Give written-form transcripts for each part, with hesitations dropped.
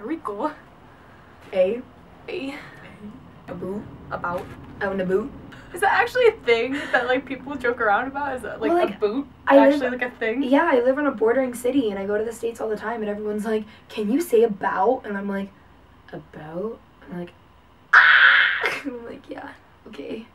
we go. A About. out in a boot. Is that actually a thing that like people joke around about? Is that like, Well, a boot I actually live- like a thing? Yeah, I live in a bordering city and I go to the States all the time and everyone's like, can you say about? And I'm like, about? I'm like, ah! I'm like, yeah, okay.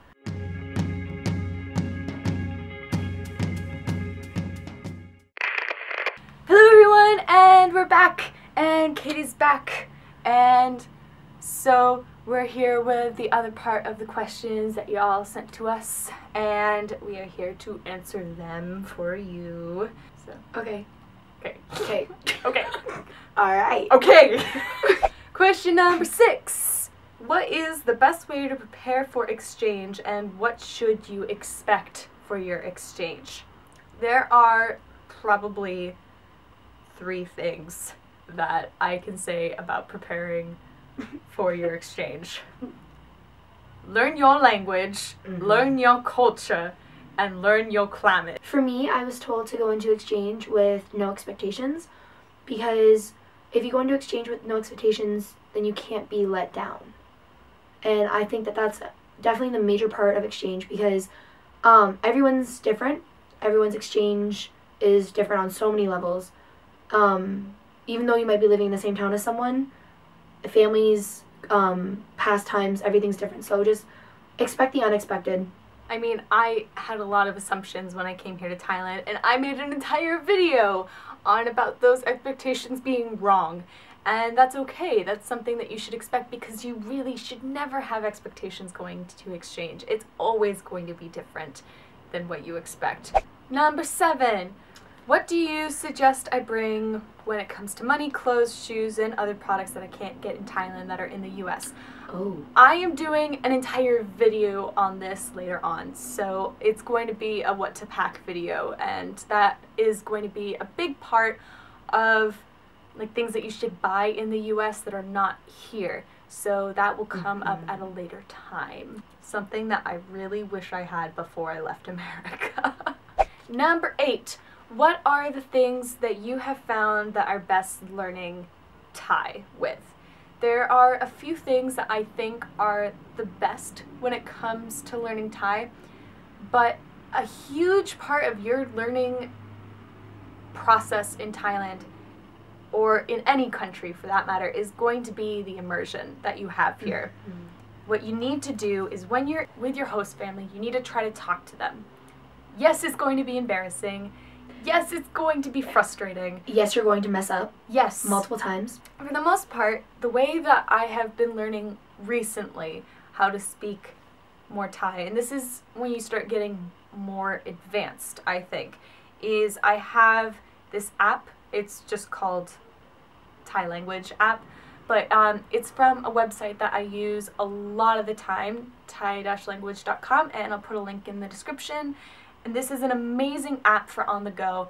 Hello everyone, and we're back, and Katie's back, and so we're here with the other part of the questions that y'all sent to us, and we are here to answer them for you. So, Okay. okay. Okay. Okay. Alright. Okay. Question number 6. What is the best way to prepare for exchange, and what should you expect for your exchange? There are probably 3 things that I can say about preparing for your exchange. Learn your language, learn your culture, and learn your climate. For me, I was told to go into exchange with no expectations because if you go into exchange with no expectations, then you can't be let down. And I think that that's definitely the major part of exchange because everyone's different. Everyone's exchange is different on so many levels. Even though you might be living in the same town as someone, families, pastimes, everything's different. So just expect the unexpected. I mean, I had a lot of assumptions when I came here to Thailand, and I made an entire video on about those expectations being wrong. And that's okay. That's something that you should expect because you really should never have expectations going to exchange. It's always going to be different than what you expect. Number 7. What do you suggest I bring when it comes to money, clothes, shoes, and other products that I can't get in Thailand that are in the US? Oh. I am doing an entire video on this later on, so it's going to be a what to pack video, and that is going to be a big part of like things that you should buy in the US that are not here. So that will come up at a later time. Something that I really wish I had before I left America. Number 8. What are the things that you have found that are best learning Thai with? There are a few things that I think are the best when it comes to learning Thai, but a huge part of your learning process in Thailand, or in any country for that matter, is going to be the immersion that you have here. What you need to do is when you're with your host family, you need to try to talk to them. Yes, it's going to be embarrassing. Yes, it's going to be frustrating. Yes, you're going to mess up. Yes. Multiple times. For the most part, the way that I have been learning recently how to speak more Thai, and this is when you start getting more advanced, I think, is I have this app. It's just called Thai language app, but it's from a website that I use a lot of the time, thai-language.com, and I'll put a link in the description. And this is an amazing app for on the go.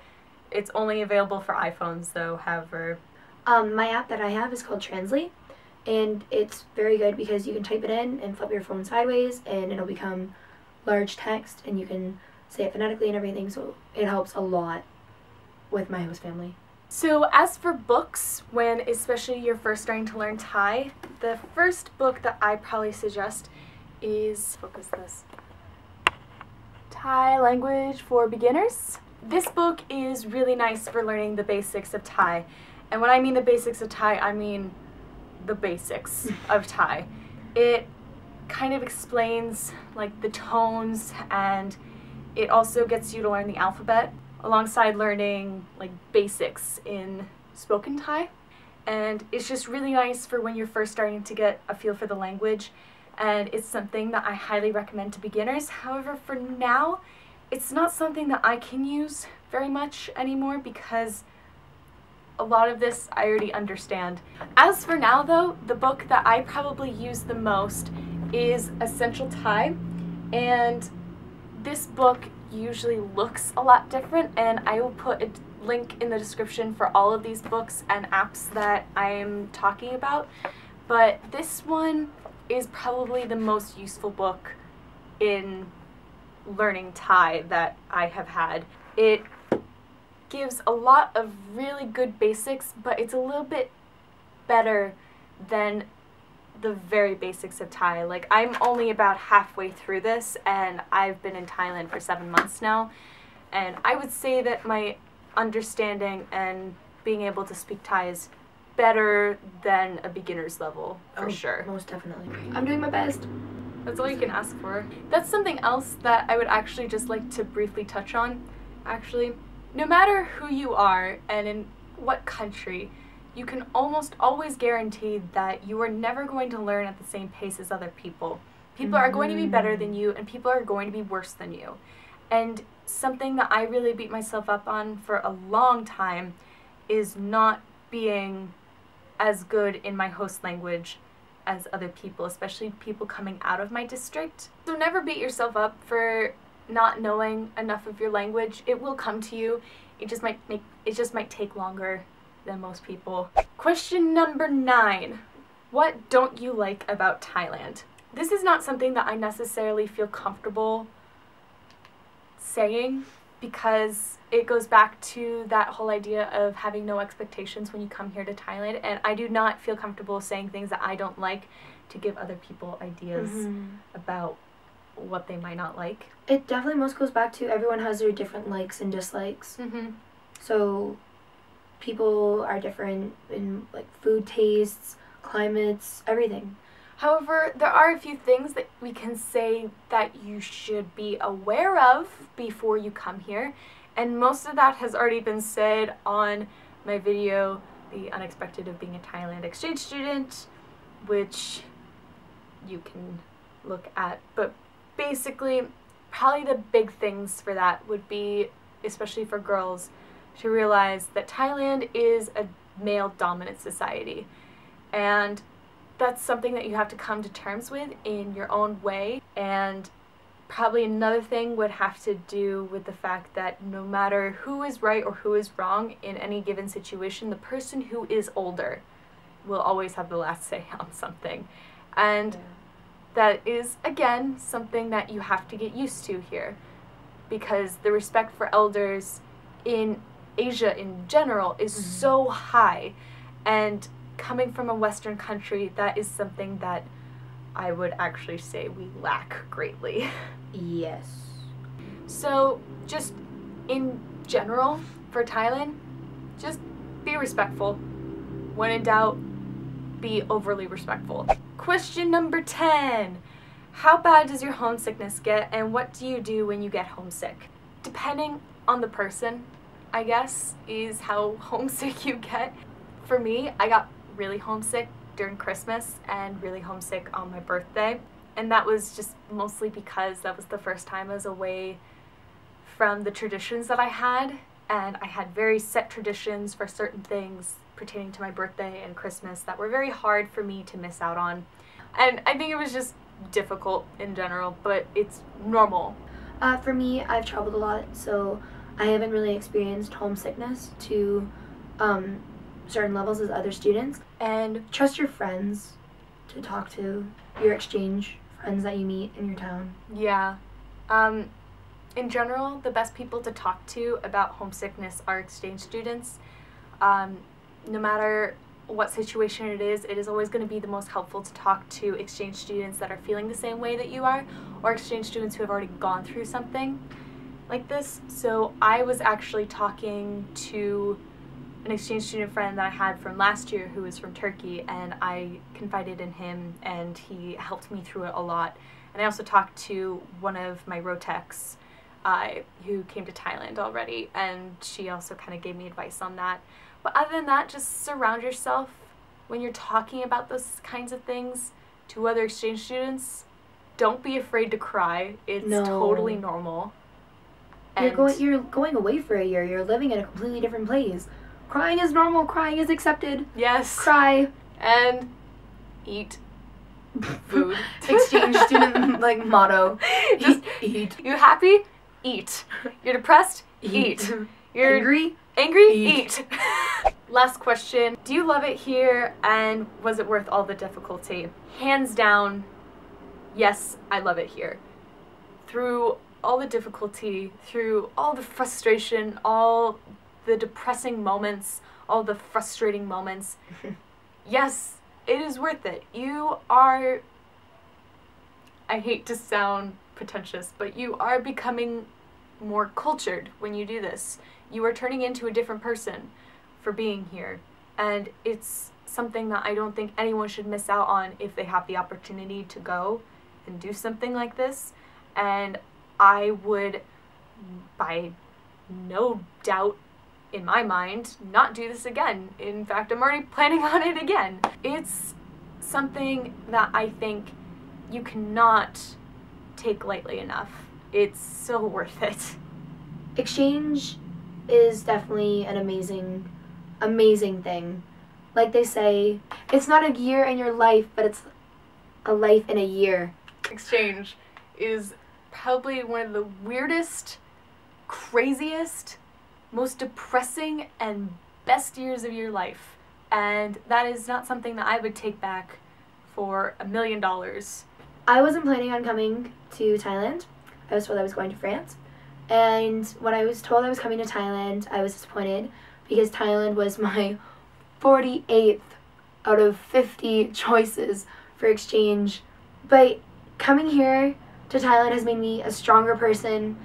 It's only available for iPhones though, however. My app that I have is called Translate, and it's very good because you can type it in and flip your phone sideways and it'll become large text and you can say it phonetically and everything, so it helps a lot with my host family. So as for books, when especially you're first starting to learn Thai, the first book that I probably suggest is, focus this, Thai Language for Beginners. This book is really nice for learning the basics of Thai. And when I mean the basics of Thai, I mean the basics of Thai. It kind of explains like the tones, and it also gets you to learn the alphabet alongside learning like basics in spoken Thai. And it's just really nice for when you're first starting to get a feel for the language. And it's something that I highly recommend to beginners. However, for now, it's not something that I can use very much anymore because a lot of this I already understand. As for now though, the book that I probably use the most is Essential Thai, and this book usually looks a lot different, and I will put a link in the description for all of these books and apps that I'm talking about, but this one is probably the most useful book in learning Thai that I have had. It gives a lot of really good basics, but it's a little bit better than the very basics of Thai. Like, I'm only about halfway through this, and I've been in Thailand for 7 months now, and I would say that my understanding and being able to speak Thai is better than a beginner's level, for sure. Most definitely. I'm doing my best. That's all you can ask for. That's something else that I would actually just like to briefly touch on. Actually, no matter who you are and in what country, you can almost always guarantee that you are never going to learn at the same pace as other people. People are going to be better than you, and people are going to be worse than you. And something that I really beat myself up on for a long time is not being as good in my host language as other people, especially people coming out of my district. So never beat yourself up for not knowing enough of your language. It will come to you. It just might take longer than most people. Question number 9. What don't you like about Thailand? This is not something that I necessarily feel comfortable saying, because it goes back to that whole idea of having no expectations when you come here to Thailand, and I do not feel comfortable saying things that I don't like to give other people ideas about what they might not like. It definitely most goes back to everyone has their different likes and dislikes. So people are different in like food tastes, climates, everything. However, there are a few things that we can say that you should be aware of before you come here, and most of that has already been said on my video, The Unexpected of Being a Thailand Exchange Student, which you can look at. But basically, probably the big things for that would be, especially for girls, to realize that Thailand is a male-dominant society, and that's something that you have to come to terms with in your own way. And probably another thing would have to do with the fact that no matter who is right or who is wrong in any given situation, the person who is older will always have the last say on something. And that is, again, something that you have to get used to here, because the respect for elders in Asia in general is so high, and coming from a Western country, that is something that I would actually say we lack greatly. Yes. So, just in general, for Thailand, just be respectful. When in doubt, be overly respectful. Question number 10. How bad does your homesickness get, and what do you do when you get homesick? Depending on the person, I guess, is how homesick you get. For me, I got really homesick during Christmas and really homesick on my birthday, and that was just mostly because that was the first time I was away from the traditions that I had, and I had very set traditions for certain things pertaining to my birthday and Christmas that were very hard for me to miss out on. And I think it was just difficult in general, but it's normal. For me, I've traveled a lot, so I haven't really experienced homesickness to certain levels as other students. And trust your friends to talk to, your exchange friends that you meet in your town. Yeah. In general, the best people to talk to about homesickness are exchange students. No matter what situation it is always going to be the most helpful to talk to exchange students that are feeling the same way that you are, or exchange students who have already gone through something like this. So I was actually talking to an exchange student friend that I had from last year who was from Turkey, and I confided in him and he helped me through it a lot. And I also talked to one of my Rotecs who came to Thailand already, and she also kind of gave me advice on that. But other than that, just surround yourself when you're talking about those kinds of things to other exchange students. Don't be afraid to cry. It's totally normal. And you're going away for a year. You're living in a completely different place. Crying is normal. Crying is accepted. Yes. Cry. And eat food. Exchange student motto. Just eat. You happy? Eat. You're depressed? Eat. You're angry? Eat. Last question. Do you love it here, and was it worth all the difficulty? Hands down, yes, I love it here. Through all the difficulty, through all the frustration, all the depressing moments, all the frustrating moments, yes, it is worth it. You are, I hate to sound pretentious, but you are becoming more cultured when you do this. You are turning into a different person for being here. And it's something that I don't think anyone should miss out on if they have the opportunity to go and do something like this. And I would, by no doubt in my mind, not do this again. In fact, I'm already planning on it again. It's something that I think you cannot take lightly enough. It's so worth it. Exchange is definitely an amazing thing. Like they say, it's not a year in your life, but it's a life in a year. Exchange is probably one of the weirdest, craziest, most depressing, and best years of your life. And that is not something that I would take back for $1 million. I wasn't planning on coming to Thailand. I was told I was going to France. And when I was told I was coming to Thailand, I was disappointed because Thailand was my 48th out of 50 choices for exchange. But coming here to Thailand has made me a stronger person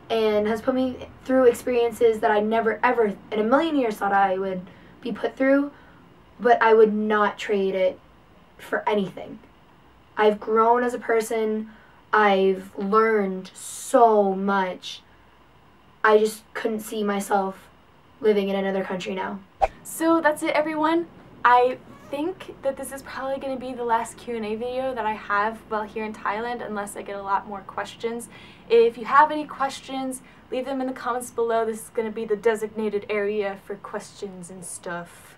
and has put me through experiences that I never ever in a million years thought I would be put through, but I would not trade it for anything. I've grown as a person. I've learned so much. I just couldn't see myself living in another country now. So that's it, everyone. I think that this is probably going to be the last Q&A video that I have while here in Thailand, unless I get a lot more questions. If you have any questions, leave them in the comments below. This is going to be the designated area for questions and stuff.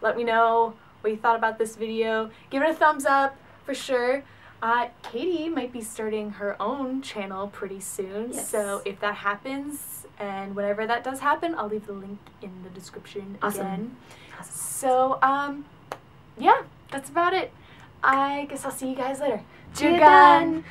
Let me know what you thought about this video. Give it a thumbs up for sure. Katie might be starting her own channel pretty soon, yes. So if that happens, and whenever that does happen, I'll leave the link in the description again. Awesome. So, yeah, that's about it. I guess I'll see you guys later. Jugan!